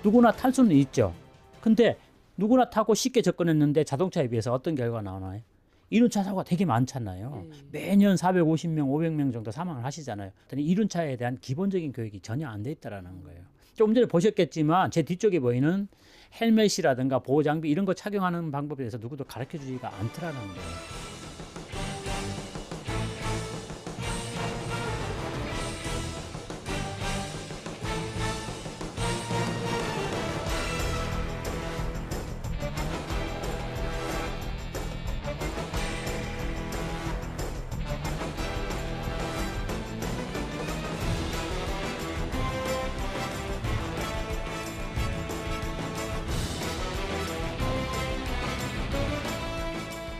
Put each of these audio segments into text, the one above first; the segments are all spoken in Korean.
누구나 탈 수는 있죠. 근데 누구나 타고 쉽게 접근했는데 자동차에 비해서 어떤 결과가 나오나요? 이륜차 사고가 되게 많잖아요. 매년 450명, 500명 정도 사망을 하시잖아요. 이륜차에 대한 기본적인 교육이 전혀 안 돼 있다라는 거예요. 좀 전에 보셨겠지만 제 뒤쪽에 보이는 헬멧이라든가 보호장비 이런 거 착용하는 방법에 대해서 누구도 가르쳐주지가 않더라는 거예요.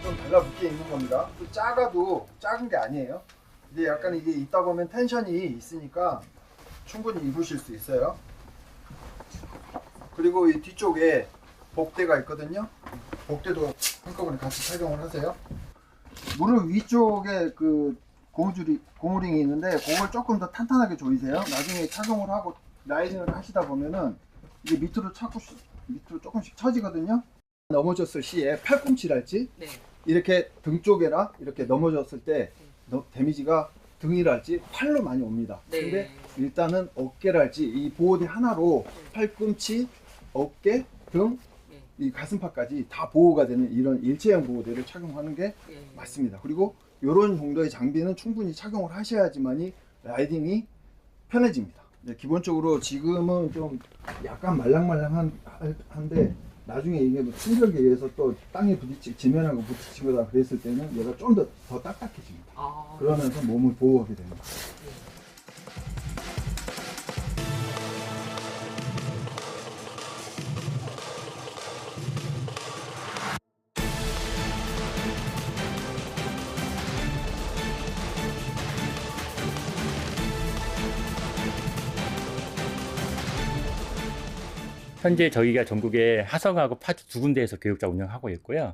좀 달라붙게 있는 겁니다. 또 작아도 작은 게 아니에요. 근데 약간 이게 있다 보면 텐션이 있으니까 충분히 입으실 수 있어요. 그리고 이 뒤쪽에 복대가 있거든요. 복대도 한꺼번에 같이 착용을 하세요. 무릎 위쪽에 그 고무링이 있는데 그걸 조금 더 탄탄하게 조이세요. 나중에 착용을 하고 라이딩을 하시다 보면은 이게 밑으로 조금씩 처지거든요. 넘어졌을 시에 팔꿈치랄지 네. 이렇게 등 쪽에라 이렇게 넘어졌을 때 데미지가 등이랄지 팔로 많이 옵니다. 네. 근데 일단은 어깨랄지 이 보호대 하나로 팔꿈치, 어깨, 등, 네. 이 가슴팍까지 다 보호가 되는 이런 일체형 보호대를 착용하는 게 네. 맞습니다. 그리고 이런 정도의 장비는 충분히 착용을 하셔야지만이 라이딩이 편해집니다. 네, 기본적으로 지금은 좀 약간 말랑말랑한데 나중에 이게 뭐 충격에 의해서 또 땅에 지면하고 부딪히거나 그랬을 때는 얘가 좀 더 딱딱해집니다. 그러면서 몸을 보호하게 됩니다. 현재 저희가 전국에 하성하고 파주 두 군데에서 교육자 운영하고 있고요.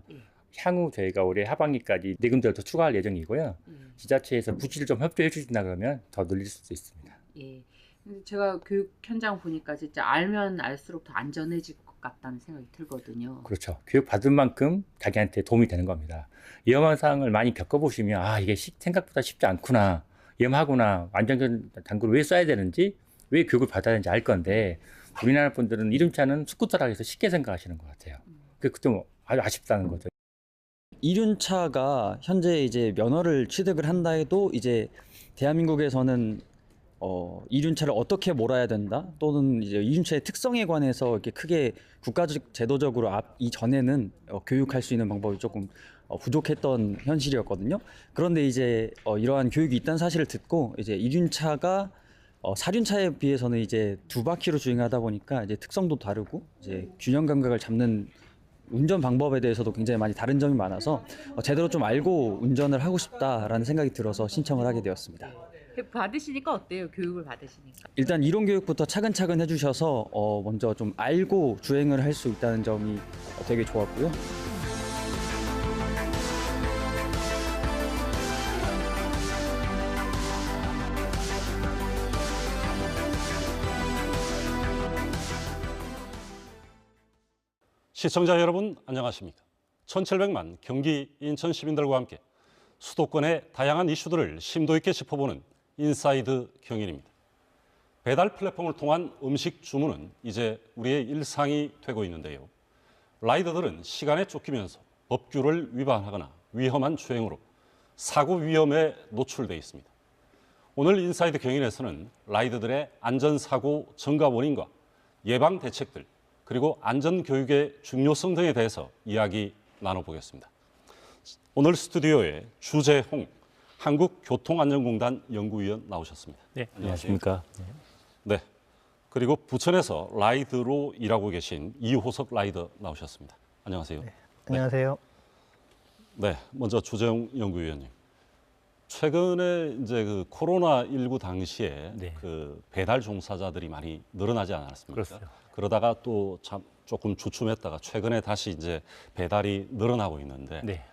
향후 저희가 올해 하반기까지 네 군데를 더 추가할 예정이고요. 지자체에서 부지를 좀 협조해 주신다 그러면 더 늘릴 수도 있습니다. 예. 근데 제가 교육 현장 보니까 진짜 알면 알수록 더 안전해질 것 같다는 생각이 들거든요. 그렇죠. 교육 받은 만큼 자기한테 도움이 되는 겁니다. 위험한 상황을 많이 겪어보시면 아 이게 생각보다 쉽지 않구나, 위험하구나, 안전전 장구를 왜 써야 되는지, 왜 교육을 받아야 되는지 알 건데 우리나라 분들은 이륜차는 스쿠터라 해서 쉽게 생각하시는 것 같아요. 그게 좀 아주 아쉽다는 거죠. 이륜차가 현재 이제 면허를 취득을 한다 해도 이제 대한민국에서는 이륜차를 어떻게 몰아야 된다 또는 이제 이륜차의 특성에 관해서 이렇게 크게 국가적 제도적으로 이전에는 교육할 수 있는 방법이 조금 부족했던 현실이었거든요. 그런데 이제 이러한 교육이 있다는 사실을 듣고 이제 이륜차가 사륜차에 비해서는 이제 두 바퀴로 주행하다 보니까 이제 특성도 다르고 이제 균형 감각을 잡는 운전 방법에 대해서도 굉장히 많이 다른 점이 많아서 제대로 좀 알고 운전을 하고 싶다라는 생각이 들어서 신청을 하게 되었습니다. 받으시니까 어때요? 교육을 받으시니까. 일단 이론 교육부터 차근차근 해주셔서 먼저 좀 알고 주행을 할 수 있다는 점이 되게 좋았고요. 시청자 여러분 안녕하십니까. 1700만 경기 인천 시민들과 함께 수도권의 다양한 이슈들을 심도 있게 짚어보는 인사이드 경인입니다. 배달 플랫폼을 통한 음식 주문은 이제 우리의 일상이 되고 있는데요. 라이더들은 시간에 쫓기면서 법규를 위반하거나 위험한 주행으로 사고 위험에 노출돼 있습니다. 오늘 인사이드 경인에서는 라이더들의 안전사고 증가 원인과 예방 대책들 그리고 안전교육의 중요성 등에 대해서 이야기 나눠보겠습니다. 오늘 스튜디오에 주재홍 한국교통안전공단 연구위원 나오셨습니다. 네, 안녕하십니까. 네. 그리고 부천에서 라이드로 일하고 계신 이호석 라이더 나오셨습니다. 안녕하세요. 네, 안녕하세요. 네, 먼저 주재홍 연구위원님. 최근에 이제 그 코로나19 당시에 네. 그 배달 종사자들이 많이 늘어나지 않았습니까? 그렇죠. 그러다가 또 참 조금 주춤했다가 최근에 다시 이제 배달이 늘어나고 있는데 네.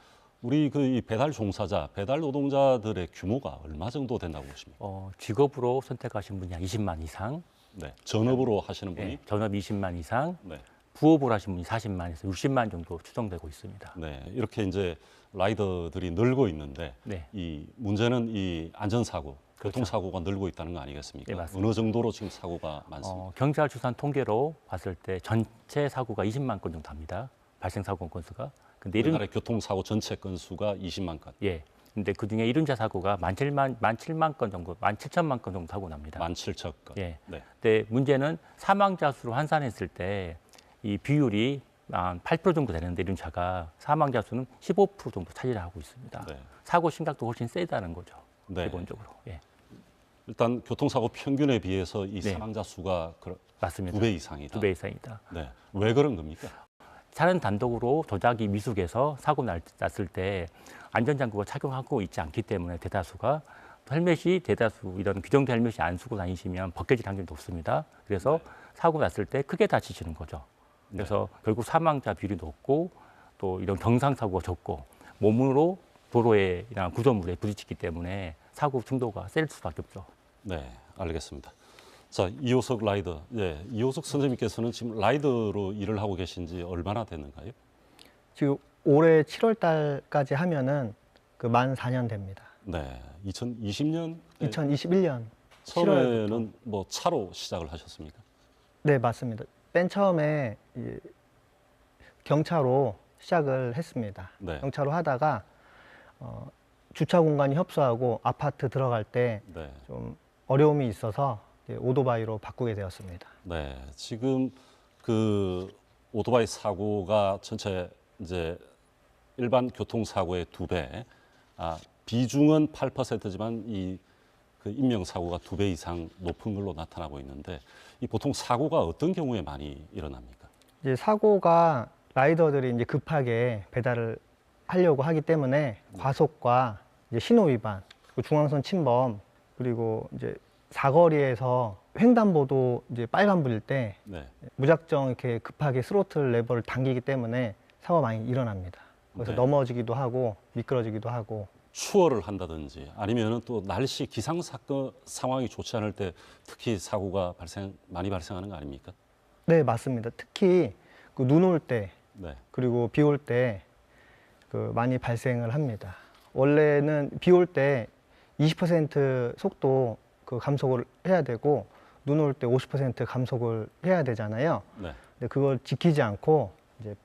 우리 그 이 배달 종사자, 배달 노동자들의 규모가 얼마 정도 된다고 보십니까? 직업으로 선택하신 분이 한 20만 이상, 네. 전업으로 하시는 분이 네, 전업 20만 이상, 네. 부업을 하신 분이 40만에서 60만 정도 추정되고 있습니다. 네. 이렇게 이제 라이더들이 늘고 있는데 네. 이 문제는 이 안전사고, 교통사고가 늘고 있다는 거 아니겠습니까? 네, 맞습니다. 어느 정도로 지금 사고가 많습니까? 경찰 추산 통계로 봤을 때 전체 사고가 20만 건 정도 합니다. 발생 사고 건수가. 근데 우리나라 교통사고 전체 건수가 20만 건, 예. 근데 그 중에 이륜차 사고가 17만 건 정도, 17,000만 건 정도 사고 납니다. 17,000건. 예. 네. 근데 문제는 사망자 수로 환산했을 때 이 비율이 한 8% 정도 되는데 이륜차가 사망자 수는 15% 정도 차지를 하고 있습니다. 네. 사고 심각도 훨씬 세다는 거죠. 네. 기본적으로. 예. 일단 교통사고 평균에 비해서 이 네. 사망자 수가 맞습니다. 2배 이상이다. 2배 이상이다. 네. 왜 그런 겁니까? 차는 단독으로 도자기 미숙에서 사고 났을 때 안전장구가 착용하고 있지 않기 때문에 대다수가 헬멧이 대다수 이런 규정된 헬멧이 안 쓰고 다니시면 벗겨질 확률이 높습니다. 그래서 사고 났을 때 크게 다치시는 거죠. 그래서 결국 사망자 비율이 높고 또 이런 경상사고가 적고 몸으로 도로에 이런 구조물에 부딪히기 때문에 사고 층도가 셀 수밖에 없죠. 네, 알겠습니다. 자, 이호석 라이더. 예, 이호석 선생님께서는 지금 라이더로 일을 하고 계신 지 얼마나 됐는가요? 지금 올해 7월 달까지 하면은 그 만 4년 됩니다. 네, 2020년 2021년 처음에는 뭐 차로 시작을 하셨습니까? 네, 맞습니다. 맨 처음에 이 경차로 시작을 했습니다. 네. 경차로 하다가 주차 공간이 협소하고 아파트 들어갈 때 네. 좀 어려움이 있어서 이제 오토바이로 바꾸게 되었습니다. 네, 지금 그 오토바이 사고가 전체 이제 일반 교통사고의 2배, 비중은 8%지만 이 그 인명사고가 2배 이상 높은 걸로 나타나고 있는데 이 보통 사고가 어떤 경우에 많이 일어납니까? 이제 사고가 라이더들이 이제 급하게 배달을 하려고 하기 때문에 과속과 이제 신호 위반, 그리고 중앙선 침범, 그리고 이제 사거리에서 횡단보도 이제 빨간불일 때 네, 무작정 이렇게 급하게 스로틀 레버를 당기기 때문에 사고가 많이 일어납니다. 그래서 네. 넘어지기도 하고 미끄러지기도 하고. 추월을 한다든지 아니면은 또 날씨 기상 사건 상황이 좋지 않을 때 특히 사고가 많이 발생하는 거 아닙니까? 네, 맞습니다. 특히 그 눈 올 때 네, 그리고 비 올 때 그 많이 발생을 합니다. 원래는 비 올 때 20% 속도 그 감속을 해야 되고 눈 올 때 50% 감속을 해야 되잖아요. 네. 근데 그걸 지키지 않고 이제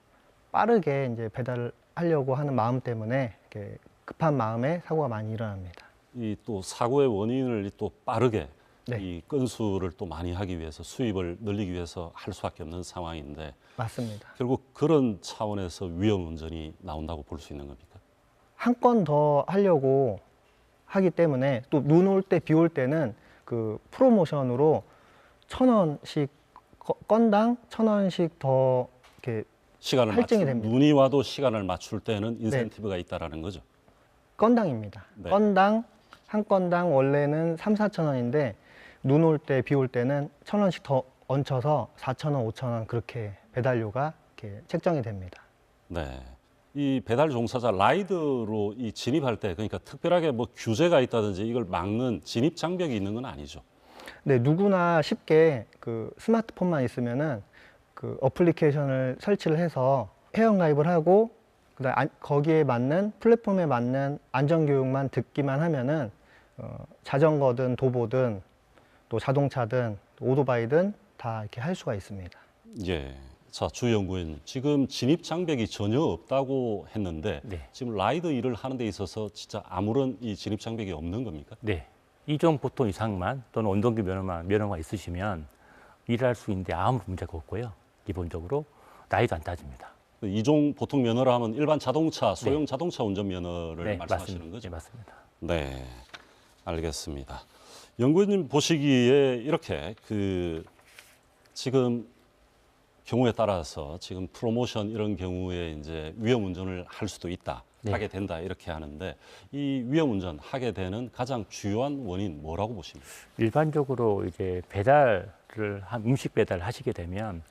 빠르게 이제 배달을 하려고 하는 마음 때문에 이렇게 급한 마음에 사고가 많이 일어납니다. 이 또 사고의 원인을 또 빠르게 네. 이 건수를 또 많이 하기 위해서 수입을 늘리기 위해서 할 수밖에 없는 상황인데 맞습니다. 결국 그런 차원에서 위험 운전이 나온다고 볼 수 있는 겁니까? 한 건 더 하려고 하기 때문에 또 눈 올 때, 비 올 때는 그 프로모션으로 1,000원씩 건당 1,000원씩 더 이렇게 시간을 할증이 맞출 됩니다. 눈이 와도 시간을 맞출 때는 인센티브가 있다라는 거죠. 건당입니다. 네. 건당 한 건당 원래는 3, 4천 원인데 눈 올 때, 비 올 때는 1,000원씩 더 얹혀서 4,000원, 5,000원 그렇게 배달료가 이렇게 책정이 됩니다. 네. 이 배달 종사자 라이더로 이 진입할 때 그러니까 특별하게 뭐 규제가 있다든지 이걸 막는 진입 장벽이 있는 건 아니죠. 네, 누구나 쉽게 그 스마트폰만 있으면은 그 어플리케이션을 설치를 해서 회원 가입을 하고 그다음 거기에 맞는 플랫폼에 맞는 안전 교육만 듣기만 하면은 자전거든 도보든 또 자동차든 또 오토바이든 다 이렇게 할 수가 있습니다. 예. 자, 주 연구員지금 진입 장벽이 전혀 없다고 했는데 네. 지금 라이더 일을 하는 데 있어서 진짜 아무런 이 진입 장벽이 없는 겁니까? 네. 2종 보통 이상만 또는 운동기 면허가 있으시면 일할 수 있는데 아무 문제가 없고요. 기본적으로 나이도 안 따집니다. 이종 보통 면허라 하면 일반 자동차, 소형 자동차 운전 면허를 네, 말씀하시는 맞습니다. 거죠? 네, 맞습니다. 네, 알겠습니다. 연구원님 보시기에 이렇게 그 지금 경우에 따라서 지금 프로모션 이런 경우에 이제 위험 운전을 할 수도 있다, 네. 하게 된다 이렇게 하는데 이 위험 운전 하게 되는 가장 주요한 원인 뭐라고 보십니까? 일반적으로 이제 음식 배달을 하시게 되면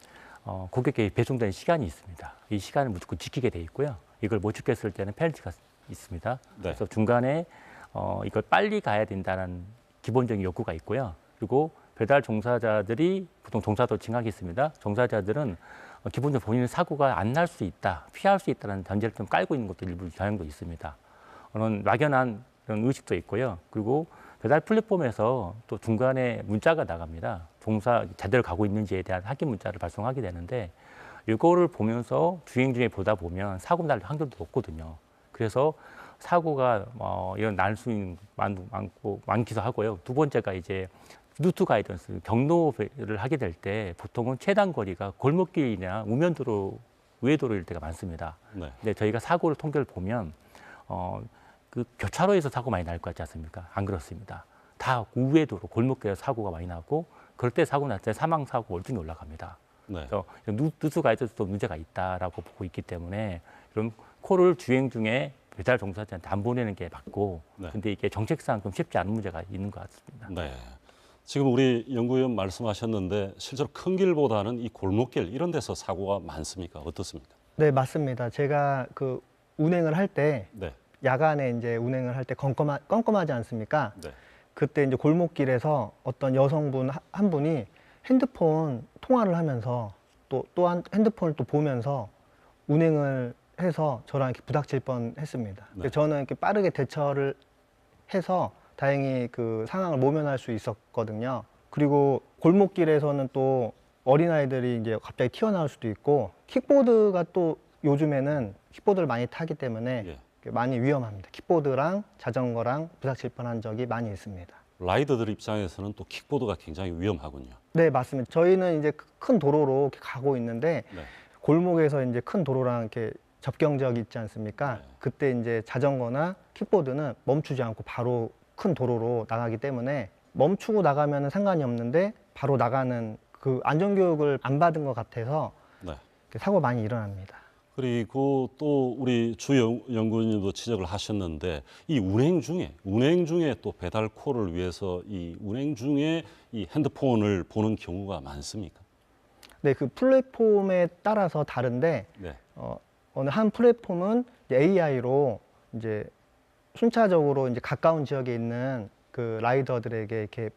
고객에게 배송되는 시간이 있습니다. 이 시간을 무조건 지키게 돼 있고요. 이걸 못 지켰을 때는 페널티가 있습니다. 네. 그래서 중간에 이걸 빨리 가야 된다는 기본적인 욕구가 있고요. 그리고 배달 종사자들이 보통 종사도 칭하기 있습니다. 종사자들은 기본적으로 본인의 사고가 안 날 수 있다, 피할 수 있다는 전제를 좀 깔고 있는 것도 일부 경향도 있습니다. 그런 막연한 그런 의식도 있고요. 그리고 배달 플랫폼에서 또 중간에 문자가 나갑니다. 종사 제대로 가고 있는지에 대한 확인 문자를 발송하게 되는데 이거를 보면서 주행 중에 보다 보면 사고 날 확률도 높거든요. 그래서 사고가 이런 날 수 있는 많기도 하고요. 두 번째가 이제 루트 가이던스, 경로를 하게 될 때 보통은 최단 거리가 골목길이나 우면도로, 우회도로일 때가 많습니다. 네. 근데 저희가 사고를 통계를 보면 그 교차로에서 사고 많이 날 것 같지 않습니까? 안 그렇습니다. 다 우회도로, 골목길에서 사고가 많이 나고 그럴 때 사고 날 때 사망 사고 월등히 올라갑니다. 네. 그래서 누수 가이드도 문제가 있다라고 보고 있기 때문에 이런 콜을 주행 중에 배달 종사자한테 안 보내는 게 맞고, 네. 근데 이게 정책상 좀 쉽지 않은 문제가 있는 것 같습니다. 네. 지금 우리 연구위원 말씀하셨는데 실제로 큰 길보다는 이 골목길 이런 데서 사고가 많습니까? 어떻습니까? 네, 맞습니다. 제가 그 운행을 할 때 네. 야간에 이제 운행을 할 때 껌껌하지 않습니까? 네. 그때 이제 골목길에서 어떤 여성분 한 분이 핸드폰 통화를 하면서 또한 핸드폰을 또 보면서 운행을 해서 저랑 이렇게 부닥칠 뻔했습니다. 네. 저는 이렇게 빠르게 대처를 해서 다행히 그 상황을 모면할 수 있었거든요. 그리고 골목길에서는 또 어린아이들이 이제 갑자기 튀어나올 수도 있고, 킥보드가 또 요즘에는 킥보드를 많이 타기 때문에 예. 많이 위험합니다. 킥보드랑 자전거랑 부닥칠 뻔한 적이 많이 있습니다. 라이더들 입장에서는 또 킥보드가 굉장히 위험하군요. 네, 맞습니다. 저희는 이제 큰 도로로 이렇게 가고 있는데 네. 골목에서 이제 큰 도로랑 이렇게 접경지역이 있지 않습니까? 네. 그때 이제 자전거나 킥보드는 멈추지 않고 바로 큰 도로로 나가기 때문에 멈추고 나가면 상관이 없는데 바로 나가는 그 안전교육을 안 받은 것 같아서 네. 사고 많이 일어납니다. 그리고 또 우리 주 연구원님도 지적을 하셨는데 이 운행 중에 또 배달 콜을 위해서 이 운행 중에 이 핸드폰을 보는 경우가 많습니까? 네, 그 플랫폼에 따라서 다른데 네. 어느 한 플랫폼은 AI로 이제 순차적으로 이제 가까운 지역에 있는 그 라이더들에게 이렇게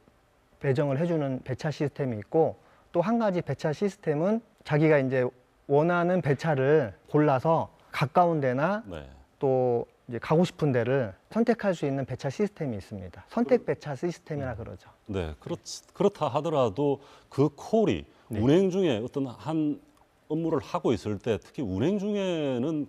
배정을 해주는 배차 시스템이 있고, 또 한 가지 배차 시스템은 자기가 이제 원하는 배차를 골라서 가까운 데나 네. 또 이제 가고 싶은 데를 선택할 수 있는 배차 시스템이 있습니다. 선택 배차 시스템이라 그러죠. 네. 그렇다 하더라도 그 콜이 운행 중에 어떤 한 업무를 하고 있을 때 특히 운행 중에는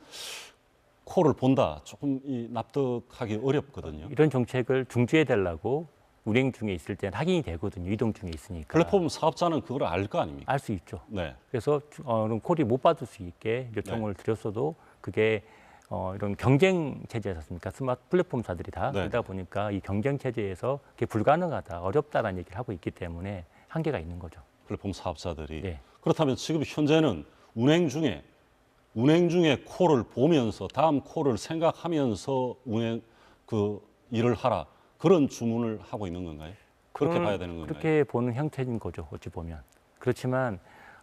콜을 본다 조금 납득하기 어렵거든요. 이런 정책을 중지해 달라고 운행 중에 있을 때는 확인이 되거든요. 이동 중에 있으니까. 플랫폼 사업자는 그걸 알 거 아닙니까? 알 수 있죠. 네. 그래서 그런 콜이 못 받을 수 있게 요청을 드렸어도 그게 이런 경쟁 체제였습니까? 스마트 플랫폼사들이 다 네. 그러다 보니까 이 경쟁 체제에서 그게 불가능하다, 어렵다라는 얘기를 하고 있기 때문에 한계가 있는 거죠. 플랫폼 사업자들이. 네. 그렇다면 지금 현재는 운행 중에 콜을 보면서 다음 콜을 생각하면서 운행 그 일을 하라 그런 주문을 하고 있는 건가요? 그렇게 봐야 되는 건가요? 그렇게 보는 형태인 거죠. 어찌 보면. 그렇지만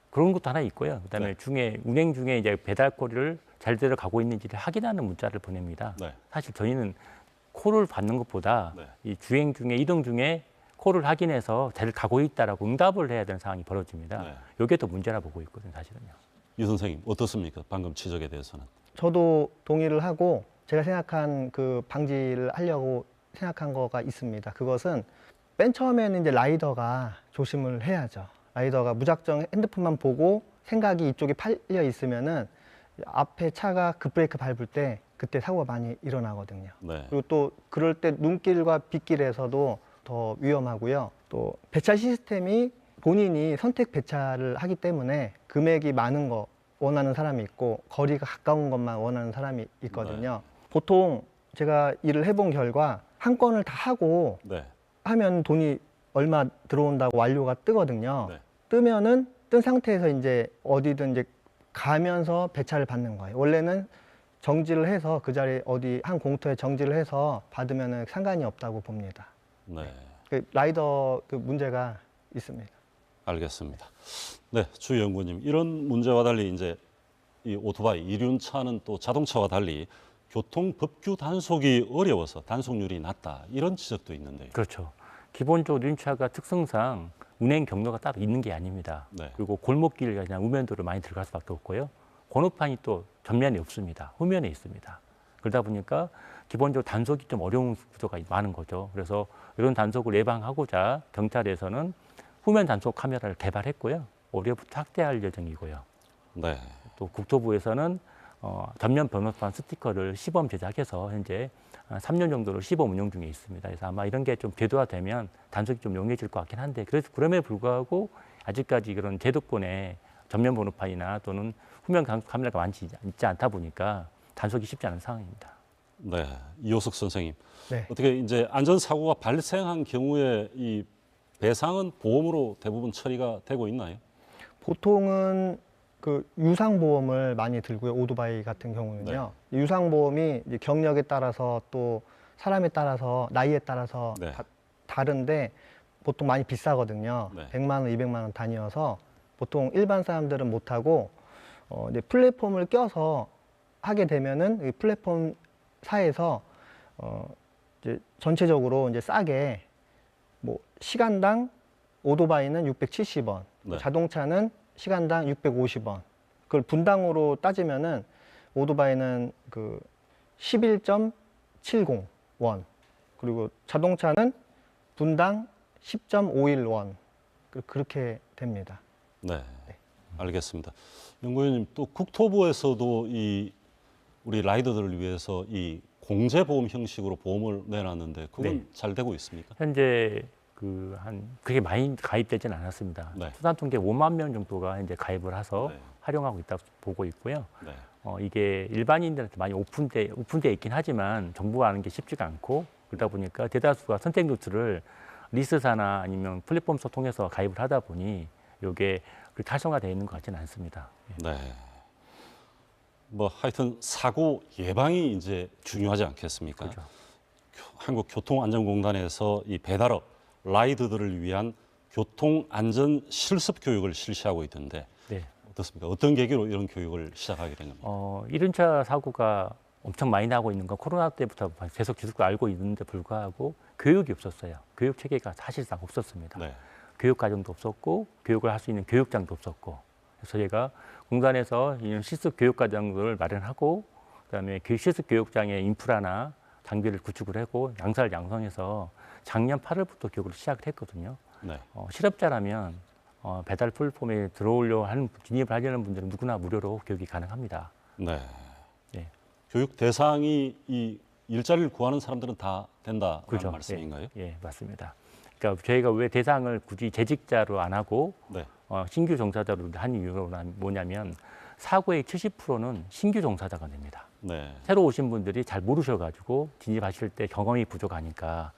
그런 것도 하나 있고요. 그다음에 네. 운행 중에 이제 배달 콜을 제대로 가고 있는지를 확인하는 문자를 보냅니다. 네. 사실 저희는 콜을 받는 것보다 네. 이 주행 중에 이동 중에 콜을 확인해서 잘 가고 있다라고 응답을 해야 되는 상황이 벌어집니다. 네. 이게 더 문제라 보고 있거든요, 사실은요. 유 선생님 어떻습니까? 방금 지적에 대해서는. 저도 동의를 하고 제가 생각한 그 방지를 하려고 생각한 거가 있습니다. 그것은 맨 처음에는 이제 라이더가 조심을 해야죠. 라이더가 무작정 핸드폰만 보고 생각이 이쪽에 팔려 있으면은 앞에 차가 급브레이크 밟을 때 그때 사고가 많이 일어나거든요. 네. 그리고 또 그럴 때 눈길과 빗길에서도 더 위험하고요. 또 배차 시스템이 본인이 선택 배차를 하기 때문에 금액이 많은 거 원하는 사람이 있고 거리가 가까운 것만 원하는 사람이 있거든요. 보통 제가 일을 해본 결과 한 건을 다 하고 네. 하면 돈이 얼마 들어온다고 완료가 뜨거든요. 네. 뜨면은 뜬 상태에서 이제 어디든 이제 가면서 배차를 받는 거예요. 원래는 정지를 해서 그 자리에 어디 한 공터에 정지를 해서 받으면은 상관이 없다고 봅니다. 네. 그 라이더 그 문제가 있습니다. 알겠습니다. 네, 주 연구원님 이런 문제와 달리 이제 이 오토바이 이륜차는 또 자동차와 달리 교통 법규 단속이 어려워서 단속률이 낮다 이런 지적도 있는데요. 그렇죠. 기본적으로 이륜차가 특성상 운행 경로가 따로 있는 게 아닙니다. 네. 그리고 골목길 그냥 우면도로 많이 들어갈 수밖에 없고요. 번호판이 또 전면에 없습니다. 후면에 있습니다. 그러다 보니까 기본적으로 단속이 좀 어려운 구조가 많은 거죠. 그래서 이런 단속을 예방하고자 경찰에서는 후면 단속 카메라를 개발했고요. 올해부터 확대할 예정이고요. 네. 또 국토부에서는 전면 번호판 스티커를 시범 제작해서 현재 3년 정도로 시범 운영 중에 있습니다. 그래서 아마 이런 게 좀 제도화되면 단속이 좀 용이해질 것 같긴 한데 그래서 그럼에도 불구하고 아직까지 그런 제도권의 전면 번호판이나 또는 후면 카메라가 많지 있지 않다 보니까 단속이 쉽지 않은 상황입니다. 네. 이호석 선생님. 네. 어떻게 이제 안전사고가 발생한 경우에 이 배상은 보험으로 대부분 처리가 되고 있나요? 보통은 그 유상보험을 많이 들고요. 오토바이 같은 경우는요. 유상보험이 이제 경력에 따라서 또 사람에 따라서 나이에 따라서 네. 다른데 보통 많이 비싸거든요. 네. 100만 원, 200만 원 단위여서 보통 일반 사람들은 못 하고 이제 플랫폼을 껴서 하게 되면은 이 플랫폼 사에서 이제 전체적으로 이제 싸게 뭐 시간당 오토바이는 670원, 네. 자동차는 시간당 650원. 그걸 분당으로 따지면은 오토바이는 그 11.70원, 그리고 자동차는 분당 10.51원. 그렇게 됩니다. 네. 알겠습니다. 연구위원님, 또 국토부에서도 이 우리 라이더들을 위해서 이 공제보험 형식으로 보험을 내놨는데 그건 네. 잘 되고 있습니까? 현재 그게 많이 가입되지는 않았습니다. 네. 수산 통계 5만 명 정도가 현재 가입을 해서 네. 활용하고 있다고 보고 있고요. 네. 이게 일반인들한테 많이 오픈돼 있긴 하지만 정보가 아는 게 쉽지가 않고 그러다 보니까 대다수가 선택 루트를 리스사나 아니면 플랫폼서 통해서 가입을 하다 보니 이게 그렇게 활성화되어 있는 것 같지는 않습니다. 네. 뭐 하여튼 사고 예방이 이제 중요하지 않겠습니까? 그렇죠. 한국교통안전공단에서 이 배달업 라이더들을 위한 교통안전 실습 교육을 실시하고 있던데 네. 어떻습니까? 어떤 계기로 이런 교육을 시작하게 된 겁니까? 이륜차 사고가 엄청 많이 나고 있는 건 코로나 때부터 계속 알고 있는데 불구하고 교육이 없었어요. 교육 체계가 사실상 없었습니다. 네. 교육 과정도 없었고 교육을 할 수 있는 교육장도 없었고 그래서 저희가 공단에서 이런 실습 교육 과정을 마련하고 그다음에 실습 교육장의 인프라나 장비를 구축을 하고 양사를 양성해서 작년 8월부터 교육을 시작을 했거든요. 네. 실업자라면 배달 플랫폼에 진입을 하려는 분들은 누구나 무료로 교육이 가능합니다. 네. 네. 교육 대상이 이 일자리를 구하는 사람들은 다 된다는 그렇죠. 말씀인가요? 예, 맞습니다. 그러니까 저희가 왜 대상을 굳이 재직자로 안 하고 네. 신규 종사자로 한 이유가 뭐냐면 사고의 70%는 신규 종사자가 됩니다. 네. 새로 오신 분들이 잘 모르셔가지고 진입하실 때 경험이 부족하니까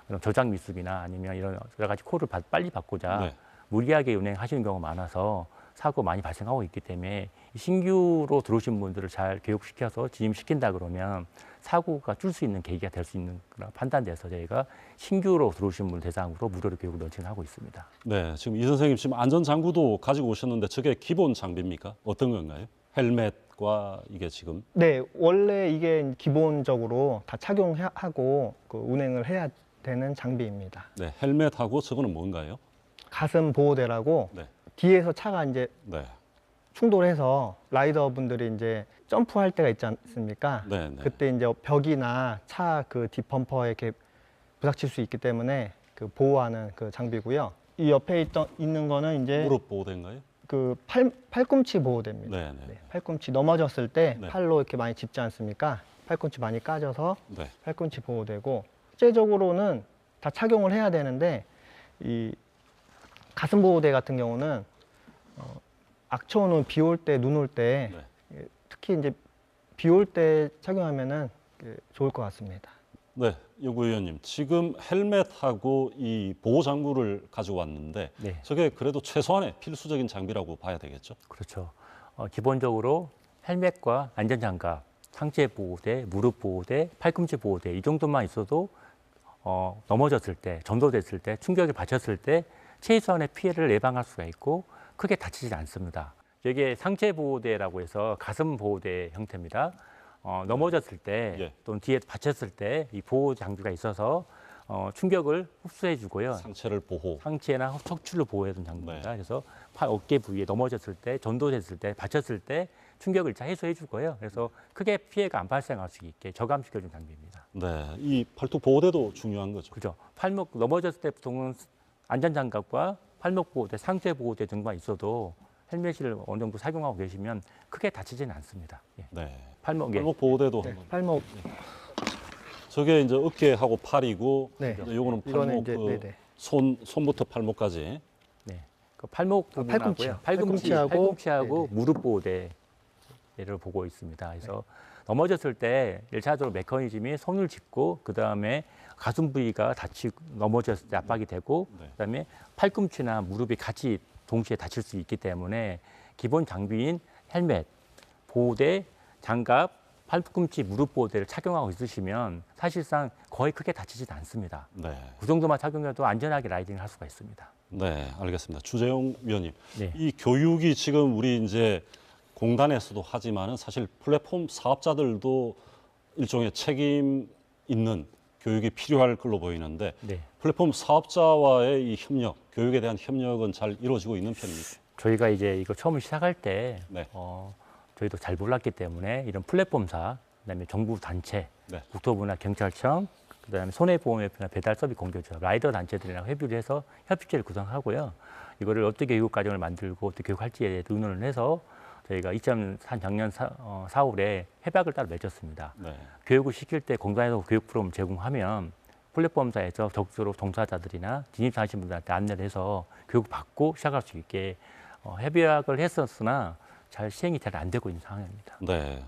그런 저장 미숙이나 아니면 이런 여러 가지 콜을 빨리 받고자 네. 무리하게 운행하시는 경우가 많아서 사고 많이 발생하고 있기 때문에 신규로 들어오신 분들을 잘 교육시켜서 진입시킨다 그러면 사고가 줄 수 있는 계기가 될 수 있는 그런 판단돼서 저희가 신규로 들어오신 분들 대상으로 무료로 교육을 런칭하고 있습니다. 네. 지금 이 선생님 지금 안전장구도 가지고 오셨는데 저게 기본 장비입니까? 어떤 건가요? 헬멧과 이게 지금? 네, 원래 이게 기본적으로 다 착용하고 그 운행을 해야 되는 장비입니다. 네. 헬멧하고 저거는 뭔가요? 가슴 보호대라고 네. 뒤에서 차가 이제 네. 충돌해서 라이더분들이 이제 점프할 때가 있지 않습니까? 네. 네. 그때 이제 벽이나 차 그 뒷범퍼에 이렇게 부닥칠 수 있기 때문에 그 보호하는 그 장비고요. 이 옆에 있는 거는 이제 무릎 보호대인가요? 그 팔꿈치 보호대입니다. 네. 네. 네, 팔꿈치 넘어졌을 때 네. 팔로 이렇게 많이 짚지 않습니까? 팔꿈치 많이 까져서 네. 팔꿈치 보호되고 실제적으로는 다 착용을 해야 되는데 이 가슴 보호대 같은 경우는 악천후 비 올 때, 눈 올 때 네. 특히 이제 비 올 때 착용하면은 좋을 것 같습니다. 네. 연구위원님, 지금 헬멧하고 이 보호 장구를 가지고 왔는데 네. 저게 그래도 최소한의 필수적인 장비라고 봐야 되겠죠? 그렇죠. 기본적으로 헬멧과 안전장갑, 상체 보호대, 무릎 보호대, 팔꿈치 보호대 이 정도만 있어도 넘어졌을 때, 전도됐을 때, 충격을 받쳤을 때 최소한의 피해를 예방할 수가 있고 크게 다치지 않습니다. 이게 상체 보호대라고 해서 가슴 보호대 형태입니다. 넘어졌을 때 예. 또는 뒤에 받쳤을 때 이 보호 장비가 있어서 충격을 흡수해주고요. 상체를 보호. 상체나 척추를 보호해주는 장비입니다. 네. 그래서 팔 어깨 부위에 넘어졌을 때, 전도됐을 때, 다쳤을 때 충격을 잘 해소해줄 거예요. 그래서 크게 피해가 안 발생할 수 있게 저감시켜주는 장비입니다. 네, 이 팔뚝 보호대도 중요한 거죠. 그죠? 팔목 넘어졌을 때 보통은 안전장갑과 팔목 보호대, 상체 보호대 등만 있어도 헬멧을 어느 정도 착용하고 계시면 크게 다치지는 않습니다. 예. 네, 팔목에 팔목 보호대도 한번. 팔목. 저게 이제 어깨하고 팔이고, 네. 요거는 이거는 팔목 이제 그 네네. 손부터 팔목까지. 네. 그 팔목 아, 부분하고요. 팔꿈치하고 팔꿈치하고 네네. 무릎 보호대를 보고 있습니다. 그래서 넘어졌을 때 1차적으로 메커니즘이 손을 짚고 그다음에 가슴 부위가 다치고 넘어졌을 때 압박이 되고 네. 그다음에 팔꿈치나 무릎이 같이 동시에 다칠 수 있기 때문에 기본 장비인 헬멧, 보호대, 장갑, 팔꿈치, 무릎 보호대를 착용하고 있으시면 사실상 거의 크게 다치지도 않습니다. 네, 그 정도만 착용해도 안전하게 라이딩을 할 수가 있습니다. 네, 알겠습니다. 주재용 위원님, 네. 이 교육이 지금 우리 이제 공단에서도 하지만은 사실 플랫폼 사업자들도 일종의 책임 있는 교육이 필요할 걸로 보이는데 네. 플랫폼 사업자와의 이 협력, 교육에 대한 협력은 잘 이루어지고 있는 편입니까? 저희가 이제 이거 처음 시작할 때 네. 저희도 잘 몰랐기 때문에 이런 플랫폼사, 그다음에 정부 단체, 네. 국토부나 경찰청, 그다음에 손해보험협회나 배달서비스 공개처럼 라이더 단체들이랑 협의를 해서 협의체를 구성하고요. 이거를 어떻게 교육 과정을 만들고 어떻게 교육할지에 대해 의논을 해서 저희가 2003 작년 4월에 협약을 따로 맺었습니다. 네. 교육을 시킬 때 공단에서 교육 프로그램을 제공하면 플랫폼사에서 적극적으로 종사자들이나 진입하신 분들한테 안내를 해서 교육 받고 시작할 수 있게 협약을 했었으나 잘 시행이 잘 안 되고 있는 상황입니다. 네.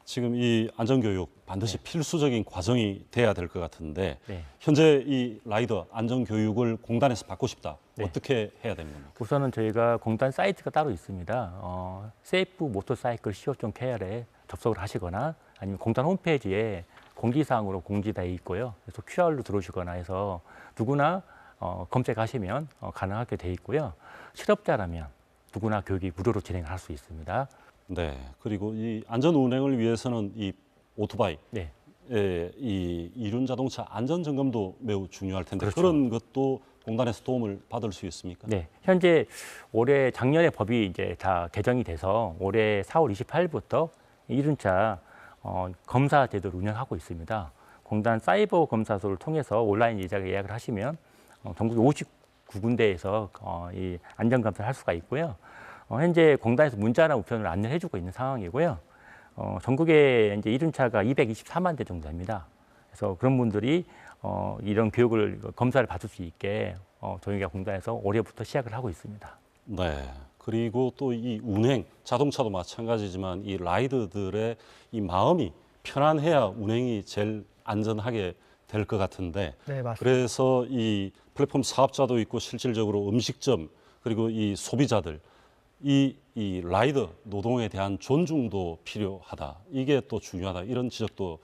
지금 이 안전교육 반드시 필수적인 과정이 돼야 될 것 같은데 네. 현재 이 라이더 안전교육을 공단에서 받고 싶다. 네. 어떻게 해야 되는 겁니까? 우선은 저희가 공단 사이트가 따로 있습니다. 세이프 모터사이클 co.kr에 접속을 하시거나 아니면 공단 홈페이지에 공지사항으로 공지되어 있고요. 그래서 QR로 들어오시거나 해서 누구나 검색하시면 가능하게 돼 있고요. 실업자라면 누구나 교육이 무료로 진행을 할 수 있습니다. 네. 그리고 이 안전 운행을 위해서는 이 오토바이, 네. 이 이륜 자동차 안전 점검도 매우 중요할 텐데 그렇죠. 그런 것도 공단에서 도움을 받을 수 있습니까? 네, 현재 작년에 법이 이제 다 개정이 돼서 올해 4월 28일부터 이륜차 검사 제도를 운영하고 있습니다. 공단 사이버 검사소를 통해서 온라인 예약을 하시면 전국 59군데에서 이 안전 검사를 할 수가 있고요. 현재 공단에서 문자나 우편을 안내를 해주고 있는 상황이고요. 전국에 이제 이륜차가 224만 대 정도 됩니다. 그래서 그런 분들이 이런 교육을 검사를 받을 수 있게 저희가 공단에서 올해부터 시작을 하고 있습니다. 네. 그리고 또 이 운행, 자동차도 마찬가지지만 이 라이더들의 이 마음이 편안해야 운행이 제일 안전하게 될 것 같은데 네, 맞습니다. 그래서 이 플랫폼 사업자도 있고 실질적으로 음식점 그리고 이 소비자들 이 라이더 노동에 대한 존중도 필요하다. 이게 또 중요하다. 이런 지적도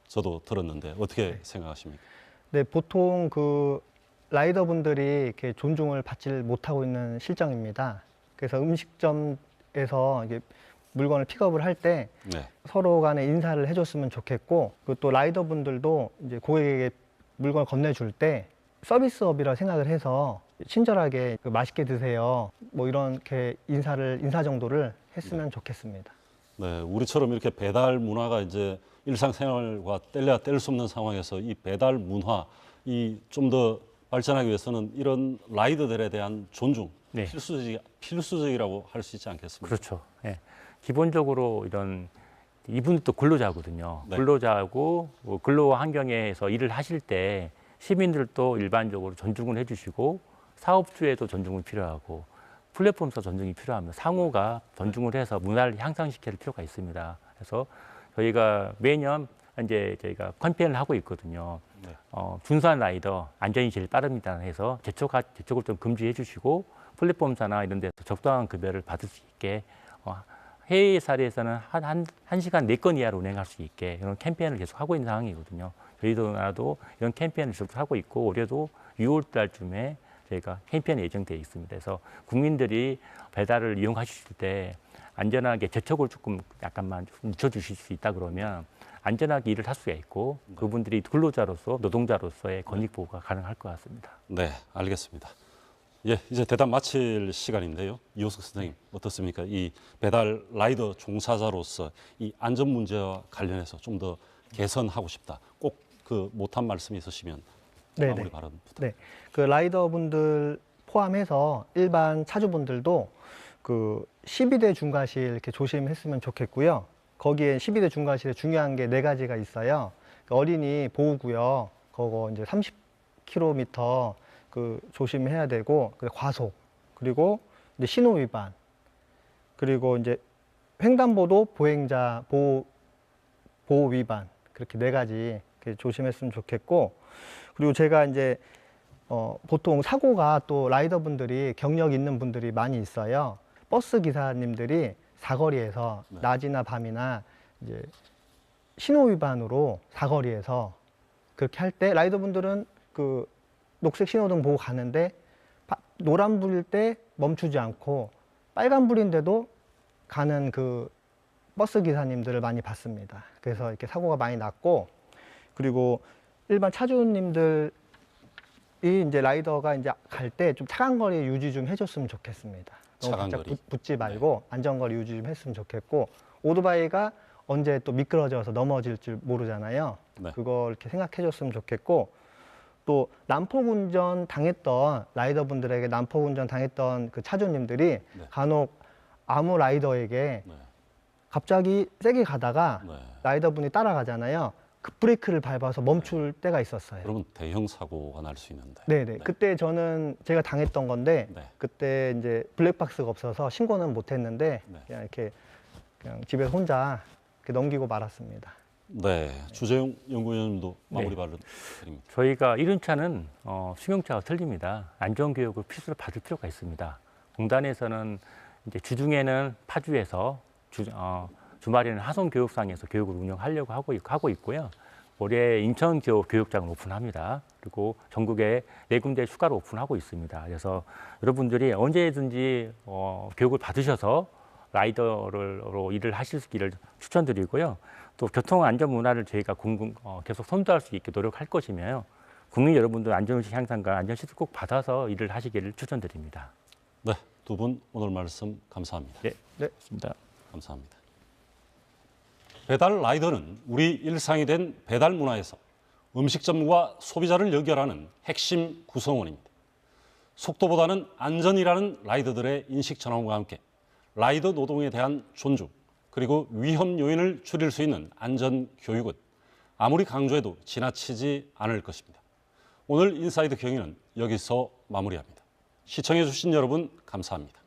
저도 들었는데 어떻게 생각하십니까? 네, 보통 그 라이더분들이 이렇게 존중을 받지를 못하고 있는 실정입니다. 그래서 음식점에서 이게 물건을 픽업을 할 때 네. 서로 간에 인사를 해줬으면 좋겠고, 그리고 또 라이더분들도 이제 고객에게 물건을 건네줄 때 서비스업이라 생각을 해서 친절하게 맛있게 드세요. 뭐 이렇게 인사 정도를 했으면 좋겠습니다. 네, 우리처럼 이렇게 배달 문화가 이제 일상생활과 뗄래야 뗄 수 없는 상황에서 이 배달 문화 이 좀 더 발전하기 위해서는 이런 라이더들에 대한 존중 네. 필수적이라고 할 수 있지 않겠습니까? 그렇죠. 예. 기본적으로 이분들도 근로자거든요. 네. 근로자고 근로 환경에서 일을 하실 때 시민들도 일반적으로 존중을 해주시고 사업주에도 존중이 필요하고 플랫폼에서 존중이 필요합니다. 상호가 존중을 해서 문화를 향상시킬 필요가 있습니다. 그래서 저희가 매년 이제 저희가 캠페인을 하고 있거든요. 네. 준수한 라이더 안전이 제일 빠릅니다 해서 재촉을 좀 금지해 주시고 플랫폼사나 이런 데서 적당한 급여를 받을 수 있게 해외 사례에서는 한 시간 4건 이하로 운행할 수 있게 이런 캠페인을 계속 하고 있는 상황이거든요. 저희도 나라도 이런 캠페인을 계속 하고 있고 올해도 6월 달쯤에 저희가 캠페인이 예정되어 있습니다. 그래서 국민들이 배달을 이용하실 때 안전하게 재촉을 조금 약간만 좀 늦춰주실 수 있다 그러면 안전하게 일을 할 수가 있고 그분들이 근로자로서 노동자로서의 권익 보호가 가능할 것 같습니다. 네, 알겠습니다. 예, 이제 대담 마칠 시간인데요. 이호석 선생님 어떻습니까? 이 배달 라이더 종사자로서 이 안전 문제와 관련해서 좀 더 개선하고 싶다. 꼭 그 못한 말씀이 있으시면 네네. 마무리 발언 부탁드립니다. 네, 그 라이더분들 포함해서 일반 차주분들도 그 12대 중과실 이렇게 조심했으면 좋겠고요. 거기에 12대 중과실에 중요한 게 4가지가 있어요. 어린이 보호구역, 그거 이제 30km 그 조심해야 되고, 과속, 그리고 이제 신호 위반, 그리고 이제 횡단보도 보행자 보호 위반, 그렇게 4가지 조심했으면 좋겠고, 그리고 제가 이제 보통 사고가 또 라이더분들이 경력 있는 분들이 많이 있어요. 버스 기사님들이 사거리에서 네. 낮이나 밤이나 이제 신호 위반으로 사거리에서 그렇게 할 때 라이더분들은 그 녹색 신호등 보고 가는데 노란불일 때 멈추지 않고 빨간불인데도 가는 그 버스 기사님들을 많이 봤습니다. 그래서 이렇게 사고가 많이 났고, 그리고 일반 차주님들이 이제 라이더가 이제 갈 때 좀 차간 거리 유지 좀 해줬으면 좋겠습니다. 너무 차간 바짝 거리. 붙지 말고 안전거리 유지 좀 했으면 좋겠고, 오토바이가 언제 또 미끄러져서 넘어질 줄 모르잖아요. 네. 그거 이렇게 생각해줬으면 좋겠고, 또 난폭 운전 당했던 라이더분들에게 난폭 운전 당했던 그 차주님들이 네. 간혹 아무 라이더에게 네. 갑자기 세게 가다가 네. 라이더분이 따라가잖아요. 급브레이크를 밟아서 멈출 때가 있었어요. 그러면 대형 사고가 날 수 있는데. 네네. 그때 저는 제가 당했던 건데, 네. 그때 이제 블랙박스가 없어서 신고는 못했는데 네. 그냥 이렇게 그냥 집에서 혼자 이렇게 넘기고 말았습니다. 네, 주재용 연구위원님도 마무리 네. 발언 드립니다. 저희가 이륜차는 승용차와 틀립니다. 안전교육을 필수로 받을 필요가 있습니다. 공단에서는 이제 주중에는 파주에서 주말에는 하송교육상에서 교육을 운영하려고 하고 있고요. 올해 인천 교육장을 오픈합니다. 그리고 전국에 4군데 추가로 오픈하고 있습니다. 그래서 여러분들이 언제든지 교육을 받으셔서 라이더로 일을 하시기를 추천드리고요. 또 교통안전 문화를 저희가 계속 선도할 수 있게 노력할 것이며요. 국민 여러분들 안전의식 향상과 안전시설 꼭 받아서 일을 하시기를 추천드립니다. 네, 두 분 오늘 말씀 감사합니다. 네, 좋습니다. 감사합니다. 배달 라이더는 우리 일상이 된 배달 문화에서 음식점과 소비자를 연결하는 핵심 구성원입니다. 속도보다는 안전이라는 라이더들의 인식 전환과 함께 라이더 노동에 대한 존중, 그리고 위험 요인을 줄일 수 있는 안전 교육은 아무리 강조해도 지나치지 않을 것입니다. 오늘 인사이드 경위는 여기서 마무리합니다. 시청해 주신 여러분 감사합니다.